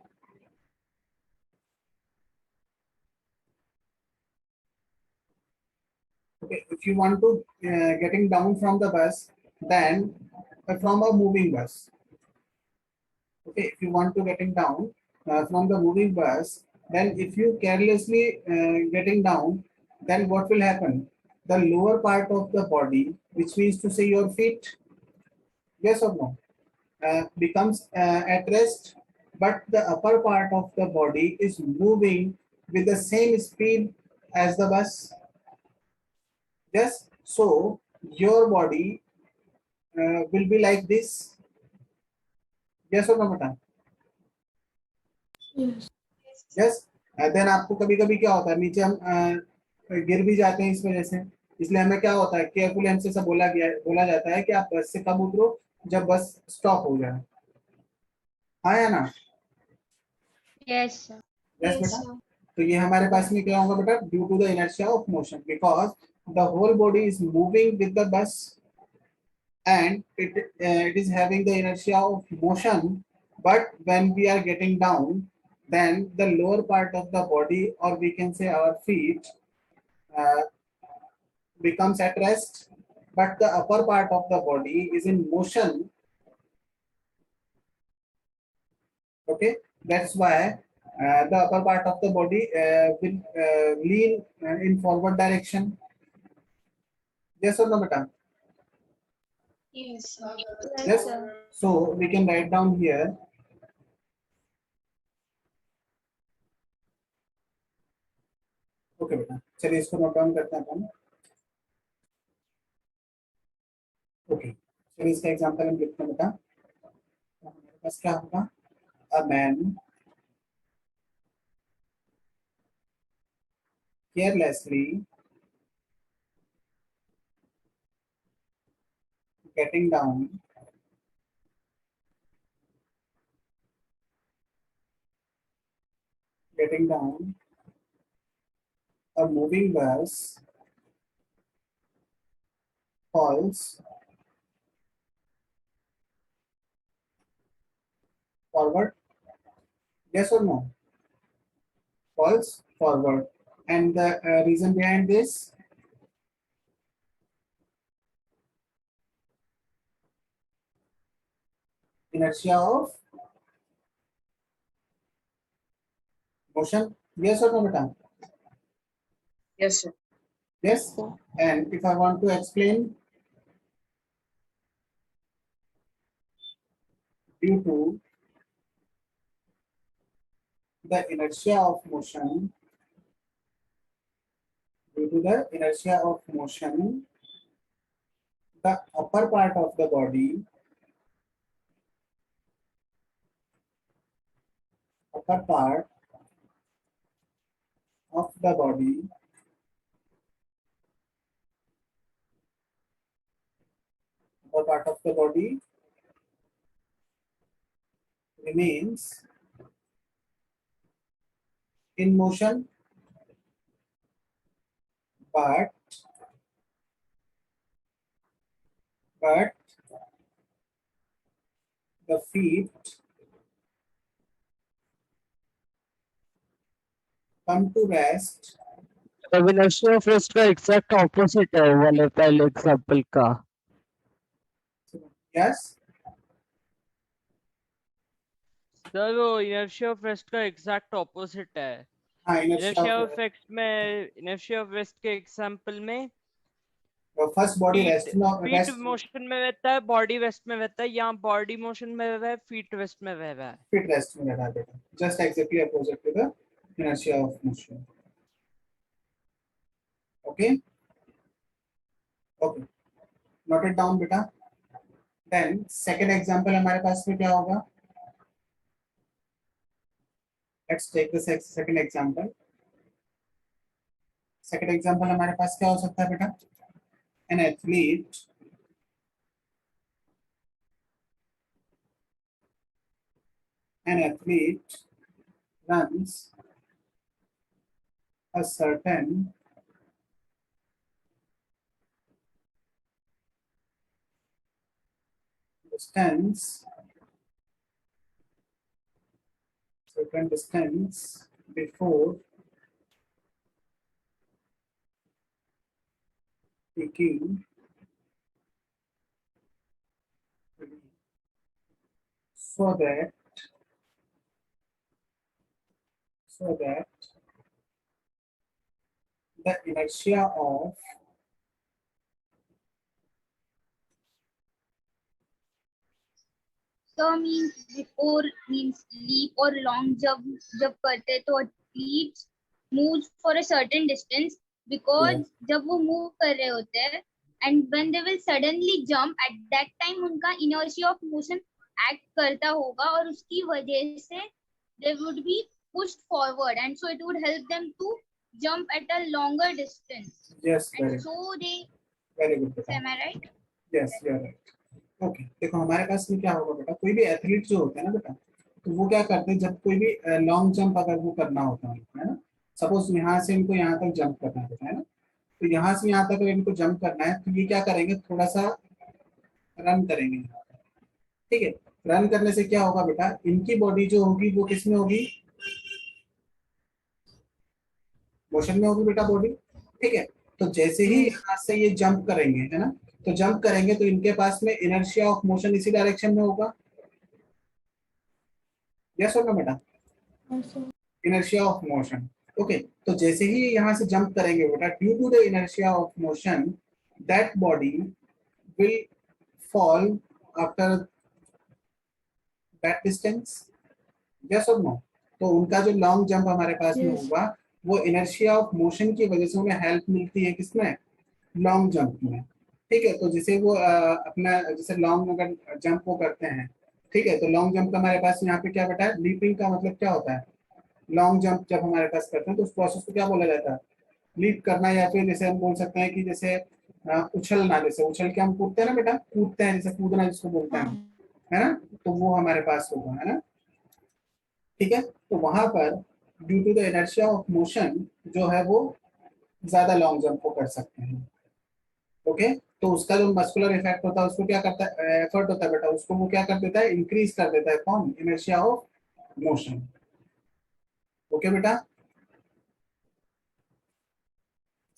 okay, if you want to getting down from the bus, then from a moving bus, okay, if you want to getting down from the moving bus, then if you carelessly getting down, then what will happen, the lower part of the body, which means to say your feet, yes or no, becomes at rest, but the upper part of the body is moving with the same speed as the bus. Yes, so your body will be like this. Yes or no बेटा? Yes. Then आपको कभी कभी क्या होता है, नीचे हम गिर भी जाते हैं इस वजह से, इसलिए हमें क्या होता है, केयरफुली हमसे सब बोला जाता है कि आप बस से कब उतरो, जब बस स्टॉप हो जाए, हाँ या ना? Yes, sir. यस बेटा, तो ये हमारे पास में क्या होगा बेटा, due to the inertia of motion, because the whole body is moving with the bus and it is having the inertia of motion, but when we are getting down, then the lower part of the body, or we can say our feet, uh, becomes at rest, but the upper part of the body is in motion. Okay, that's why the upper part of the body will lean in forward direction. Yes or no beta? Yes. Yes, so we can write down here, okay बेटा, चलिए इसको note down करते हैं अपन। Okay, चलिए इसका example हम लिखते हैं बेटा, बस क्या होगा, a man carelessly getting down a moving bus falls forward. Yes or no? Falls forward. And the reason behind this, inertia of motion. Yes or no, beta? Yes, sir. Yes. sir. And if I want to explain, due to the inertia of motion, the upper part of the body, upper part of the body remains in motion, but the feet come to rest. अब inertia of rest का exact opposite है वाले पहले example का. Yes. Sir वो inertia of rest का exact opposite है. हाँ, inertia of rest में inertia of rest के example में first body rest feet motion में रहता है, body rest में रहता है. यहाँ body motion में रह रहा है, feet rest में रह रहा है. फीट रेस्ट में रहता है बेटा. Just exactly opposite to the inertia of motion. Okay. Okay. Note it down बेटा. Then second example हमारे पास में क्या होगा? Let's take the second example. Second example हमारे पास क्या हो सकता है बेटा? An athlete runs a certain distance before taking so that the inertia of So means before means leap or long jump जब करते हैं तो athletes moves for a certain distance because जब वो move कर रहे होते हैं and when they will suddenly jump at that time उनका inertia of motion act करता होगा और उसकी वजह से they would be pushed forward and so it would help them to jump at a longer distance. Yes, And so they, very good. am I right? Yes, you are right. Okay देखो हमारे पास में क्या होगा बेटा, कोई भी athlete जो होता है ना बेटा, तो वो क्या करते हैं जब कोई भी लॉन्ग जंप अगर वो करना होता है ना, सपोज यहाँ से इनको यहाँ तक जंप करना है ना, तो यहाँ से यहाँ तक इनको जंप करना है तो ये क्या करेंगे, थोड़ा सा रन करेंगे. ठीक है, रन करने से क्या होगा बेटा, इनकी बॉडी जो होगी वो किस में होगी, मोशन में होगी बेटा बॉडी. ठीक है, तो जैसे ही यहाँ से ये जंप करेंगे है ना, तो जंप करेंगे तो इनके पास में इनर्शिया ऑफ मोशन इसी डायरेक्शन में होगा. यस होगा बेटा, इनर्शिया ऑफ मोशन. ओके, तो जैसे ही यहाँ से जंप करेंगे बेटा, due to the inertia of motion that body will fall after that distance. Yes और नो. तो उनका जो लॉन्ग जंप हमारे पास में होगा वो इनर्शिया ऑफ मोशन की वजह से उन्हें हेल्प मिलती है किसमें, लॉन्ग जंप में. ठीक है, तो जैसे वो अपना जैसे लॉन्ग अगर जंप वो करते हैं ठीक है, तो लॉन्ग जंप का हमारे पास यहाँ पे क्या बेटा है, लीपिंग का मतलब क्या होता है, लॉन्ग जंप जब हमारे पास करते हैं तो उस प्रोसेस को क्या बोला जाता है, लीप करना, या फिर जैसे हम बोल सकते हैं कि जैसे उछलना, जैसे उछल के हम कूदते हैं ना बेटा, कूदते हैं, जैसे कूदना जिसको बोलते हैं, है ना, तो वो हमारे पास होगा, है ना। ठीक है, तो वहां पर due to the inertia of motion जो है वो ज्यादा लॉन्ग जंप को कर सकते हैं। ओके, तो उसका जो मस्कुलर इफेक्ट होता है उसको क्या करता है, एफर्ट होता है बेटा, उसको वो क्या कर देता है, इंक्रीज कर देता है, कौन, इनर्शिया ऑफ मोशन। ओके बेटा,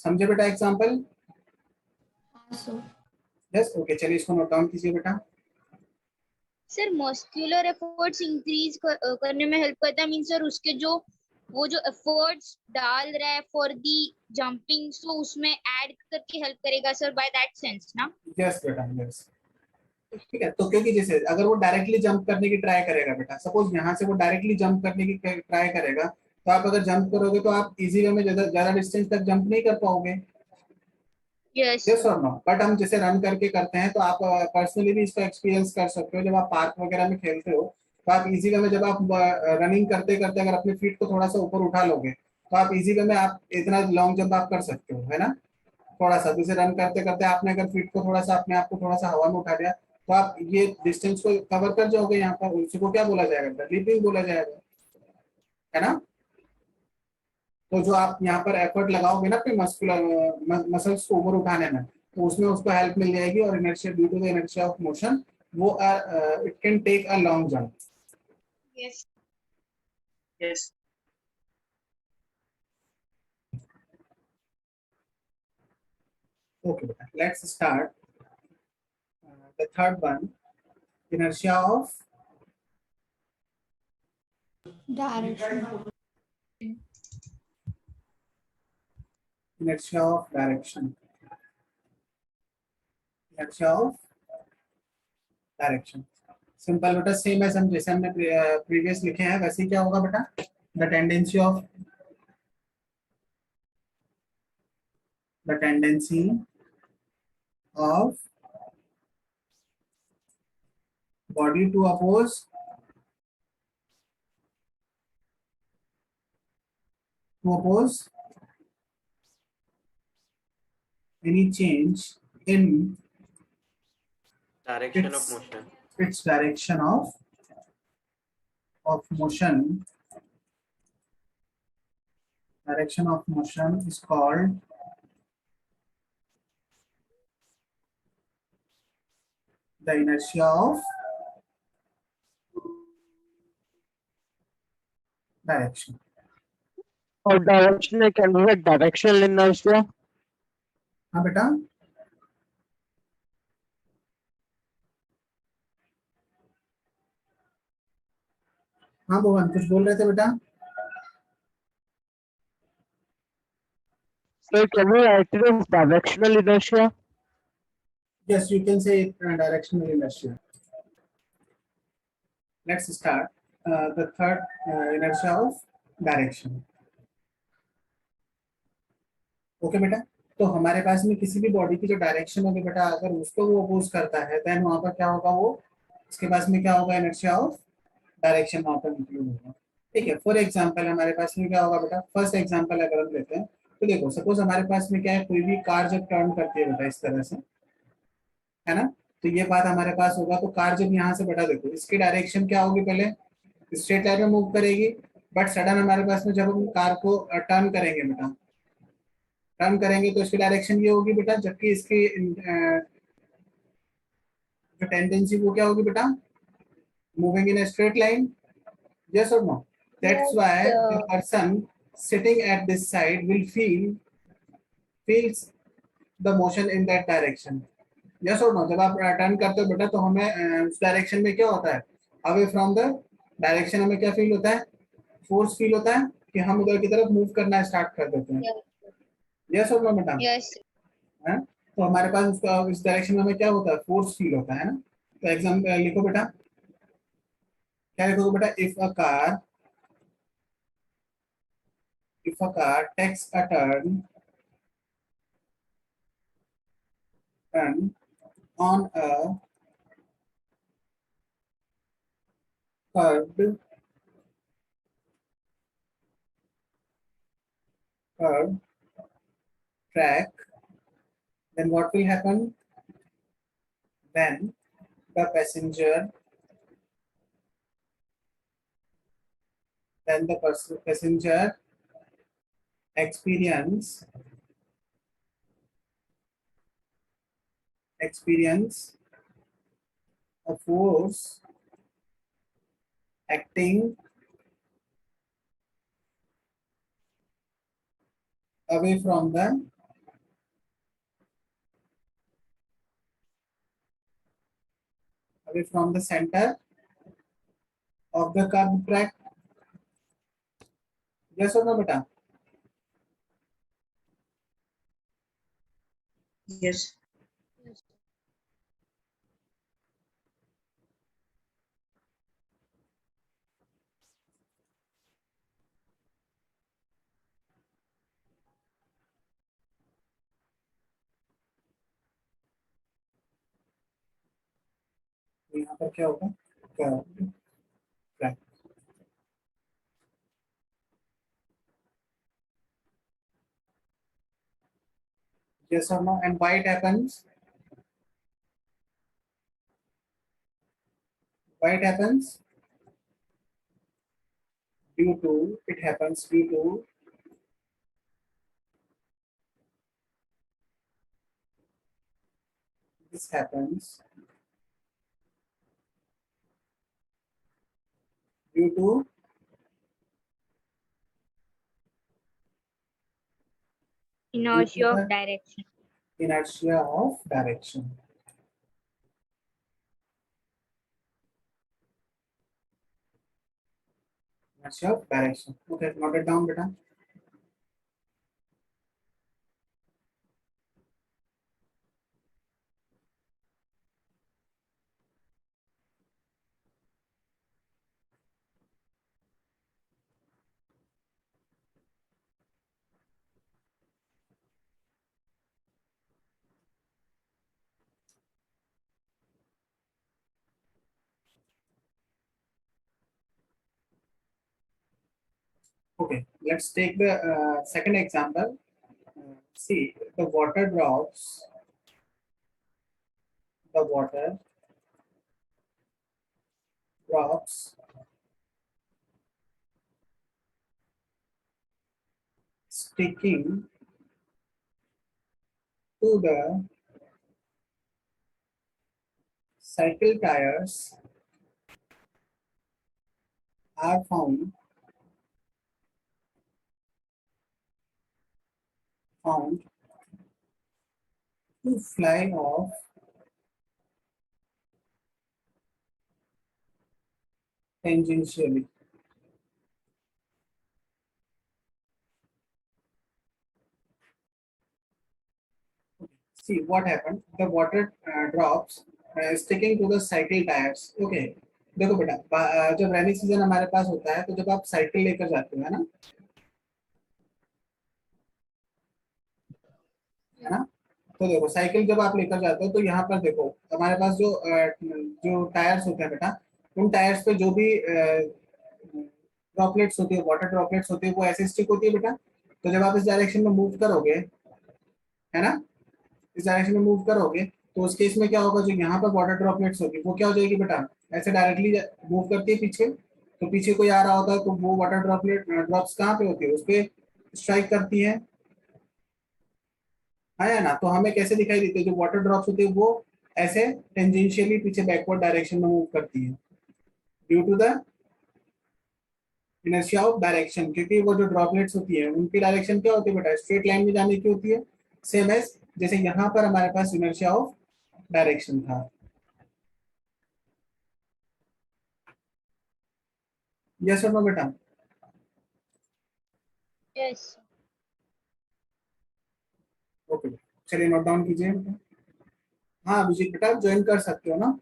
समझे बेटा एग्जांपल? यस, ओके, चलिए इसको नोट डाउन कीजिए बेटा। सर मस्कुलर एफर्ट्स इंक्रीज करने में हेल्प करता है, मीन सर उसके जो वो जो एफर्ट्स डाल रहा है फॉर दी जंपिंग, सो उसमें ऐड करके हेल्प करेगा सर, बाय दैट सेंस ना। यस बेटा, यस। ठीक है, तो क्योंकि जैसे अगर वो डायरेक्टली जंप करने की ट्राई करेगा बेटा, सपोज यहाँ से वो डायरेक्टली जंप करने की ट्राई करेगा, तो आप अगर जंप करोगे तो आप इजी वे में ज्यादा डिस्टेंस तक जंप नहीं कर पाओगे। यस। यस और नो, बट हम जैसे रन करके करते हैं तो आप पर्सनली भी इसको एक्सपीरियंस कर सकते हो, जब आप पार्क वगैरह में खेलते हो तो आप इजी वे में जब आप रनिंग करते करते अगर अपने फीट को थोड़ा सा ऊपर उठा लोगे तो आप इजी वे में आप इतना लॉन्ग जंप आप कर सकते हो, है ना। थोड़ा सा जैसे रन करते करते आपने अगर फीट को थोड़ा सा अपने आप को थोड़ा सा हवा में उठा लिया तो आप ये डिस्टेंस को कवर कर जाओगे, यहाँ पर उसी को क्या बोला जाएगा, लीपिंग बोला जाएगा, है ना। तो जो आप यहाँ पर एफर्ट लगाओगे ना अपने मस्कुलर मसल्स को ऊपर उठाने में, तो उसमें उसको हेल्प मिल जाएगी, और inertia due to the inertia of motion वो it can take a long jump. Yes. Yes. Okay बेटा, let's start the third one, inertia of inertia of direction, inertia of direction. Simple बेटा, same है, हम जैसे हमने previous लिखे हैं वैसे ही क्या होगा बेटा, the tendency of body to oppose any change in Direction of motion. its direction of motion. Direction of motion is called the inertia of direction. और direction can be directional inertia. हाँ बेटा, हाँ भुवन कुछ बोल रहे थे बेटा। So can we write it as directional inertia? Yes, you can say directional inertia. Let's start the third inertia of direction. Okay बेटा, तो हमारे पास में किसी भी बॉडी की जो डायरेक्शन होगी बेटा, अगर उसको वो अपोज करता है देन वहां पर क्या होगा, वो इसके पास में क्या होगा, इनर्शिया ऑफ डायरेक्शन वहां पर इंक्लूड होगा। ठीक है, फॉर एग्जांपल हमारे पास में क्या होगा बेटा, फर्स्ट एग्जांपल अगर हम लेते हैं तो देखो, सपोज हमारे पास में क्या है, कोई भी कार जब टर्न करती है बेटा इस तरह से, है ना, तो ये बात हमारे पास होगा, तो कार जब यहाँ से बेटा देखो इसकी डायरेक्शन क्या होगी, पहले स्ट्रेट लाइन में मूव करेगी, बट सडन हमारे पास में जब हम कार को टर्न करेंगे बेटा, टर्न करेंगे तो इसकी डायरेक्शन ये होगी बेटा, जबकि इसकी जो टेंडेंसी वो क्या होगी बेटा, moving in a straight line. Yes or no? That's why the person sitting at this side will feels the motion in that direction. Yes or no? जब आप टर्न करते हो बेटा तो हमें उस डायरेक्शन में क्या होता है, अवे फ्रॉम द डायरेक्शन हमें क्या फील होता है, फोर्स फील होता है कि हम उधर की तरफ मूव करना स्टार्ट कर देते हैं। यस और नो बेटा? यस। तो हमारे पास उसका इस डायरेक्शन में हमें क्या होता है, फोर्स फील होता है ना। तो एग्जाम लिखो बेटा, क्या लिखोगे बेटा, if a car takes a turn on a curved track, then what will happen? Then the passenger experience a force acting away from the center of the curved track. Yes or no, beta? Yes. तो यहाँ पर क्या होगा? Curved track. Yes or no? And why it happens? Why it happens? It happens due to this happens due to Inertia the of direction. inertia of direction. Inertia of direction. Okay, note it down, beta. Okay, let's take the second example. See, the water drops sticking to the cycle tires are found to fly off tangentially. See what happened. The water drops sticking to the cycle tires. Okay. देखो बेटा, जब rainy season हमारे पास होता है तो जब आप cycle लेकर जाते हो, है ना, तो देखो साइकिल जब आप लेकर जाते हो तो यहाँ पर देखो हमारे पास जो टायर्स होते हैं बेटा, उन टायर्स पे जो भी ड्रॉपलेट्स होती है, वाटर ड्रॉपलेट्स होती है, वो ऐसे स्टिक होती है बेटा। तो जब आप इस डायरेक्शन में मूव करोगे, है ना, इस डायरेक्शन में मूव करोगे तो उस केस में क्या होगा, जो यहाँ पर वाटर ड्रॉपलेट्स होगी वो क्या हो जाएगी बेटा, ऐसे डायरेक्टली मूव करती है पीछे। तो पीछे कोई आ रहा होता है तो वो वाटर ड्रॉप्स कहाँ पे होती है, उस पर स्ट्राइक करती है ना। तो हमें कैसे दिखाई देती है, जो वाटर ड्रॉप्स होती है वो ऐसे टेंजेंशियली पीछे बैकवर्ड डायरेक्शन में मूव करती है due to the inertia of direction, क्योंकि वो जो ड्रॉपलेट्स होती है उनकी डायरेक्शन क्या होती है बेटा, स्ट्रेट लाइन में जाने की होती है, सेम एज जैसे यहाँ पर हमारे पास इनर्शिया ऑफ डायरेक्शन था। यस और नो बेटा? Yes. ओके, चलिए नोट डाउन कीजिए। हाँ अभिजीत बेटा, आप ज्वाइन कर सकते हो ना।